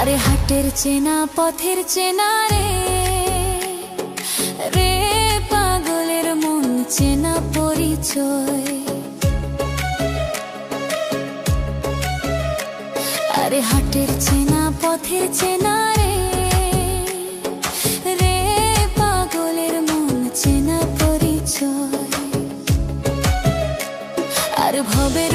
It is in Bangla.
আরে হাটের চেনা পথের চেনা রে, রে পাগলের মন চেনা পরিচয়। আরে হাটের চেনা পথের চেনা রে, রে পাগলের মন চেনা পরিচয়। আর ভবের